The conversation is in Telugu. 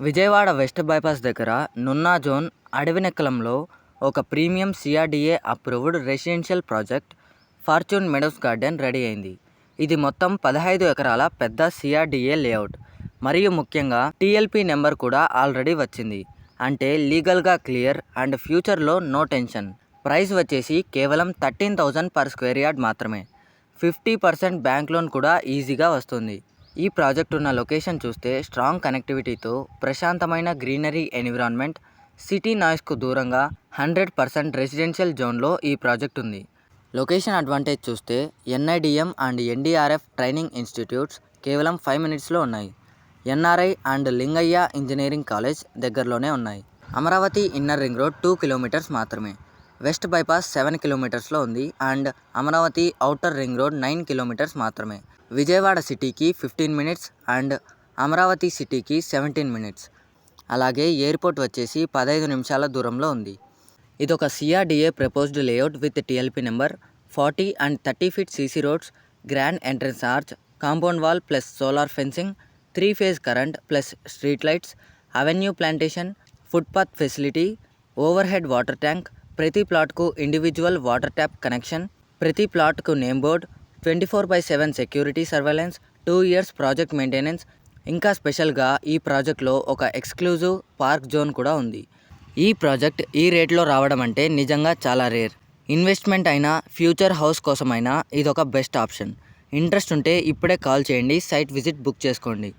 విజయవాడ వెస్ట్ బైపాస్ దగ్గర నున్నా జోన్ అడవినెక్కలంలో ఒక premium CRDA approved residential project fortune Meadows garden ready అయింది. ఇది మొత్తం 15 ఎకరాల పెద్ద సిఆర్డీఏ లేఅవుట్ మరియు ముఖ్యంగా టీఎల్పీ నెంబర్ కూడా ఆల్రెడీ వచ్చింది. అంటే లీగల్గా క్లియర్ అండ్ ఫ్యూచర్లో నో టెన్షన్. ప్రైస్ వచ్చేసి కేవలం 13,000 పర్ స్క్వేర్ యార్డ్ మాత్రమే. 50% బ్యాంక్ లోన్ కూడా ఈజీగా వస్తుంది. ఈ ప్రాజెక్ట్ ఉన్న లొకేషన్ చూస్తే స్ట్రాంగ్ కనెక్టివిటీతో ప్రశాంతమైన గ్రీనరీ ఎన్విరాన్మెంట్, సిటీ నాయిస్కు దూరంగా 100% రెసిడెన్షియల్ జోన్లో ఈ ప్రాజెక్ట్ ఉంది. లొకేషన్ అడ్వాంటేజ్ చూస్తే NIDM and NDRF training institutes కేవలం 5 మినిట్స్లో ఉన్నాయి. NRI and Lingaiah engineering college దగ్గరలోనే ఉన్నాయి. Amaravati inner ring road 2 kilometres మాత్రమే. వెస్ట్ బైపాస్ 7 కిలోమీటర్స్లో ఉంది and Amaravati outer ring road 9 kilometres మాత్రమే. విజయవాడ సిటీకి 15 మినిట్స్ అండ్ అమరావతి సిటీకి 17 మినిట్స్. అలాగే ఎయిర్పోర్ట్ వచ్చేసి 15 నిమిషాల దూరంలో ఉంది. ఇదొక CRDA proposed layout with TLP number, 40 and 30 feet CC roads, grand entrance arch, compound wall plus solar fencing, 3 phase current plus street lights, avenue plantation, footpath facility, overhead water tank, ప్రతి ప్లాట్కు ఇండివిజువల్ వాటర్ ట్యాప్ కనెక్షన్, ప్రతి ప్లాట్కు name board, 24/7 security surveillance, 2 years project maintenance. ఇంకా స్పెషల్గా ఈ ప్రాజెక్ట్లో ఒక ఎక్స్క్లూజివ్ పార్క్ జోన్ కూడా ఉంది. ఈ ప్రాజెక్ట్ ఈ రేట్లో రావడం అంటే నిజంగా చాలా రేర్. ఇన్వెస్ట్మెంట్ అయినా ఫ్యూచర్ హౌస్ కోసమైనా ఇదొక బెస్ట్ ఆప్షన్. ఇంట్రెస్ట్ ఉంటే ఇప్పుడే కాల్ చేయండి, సైట్ విజిట్ బుక్ చేసుకోండి.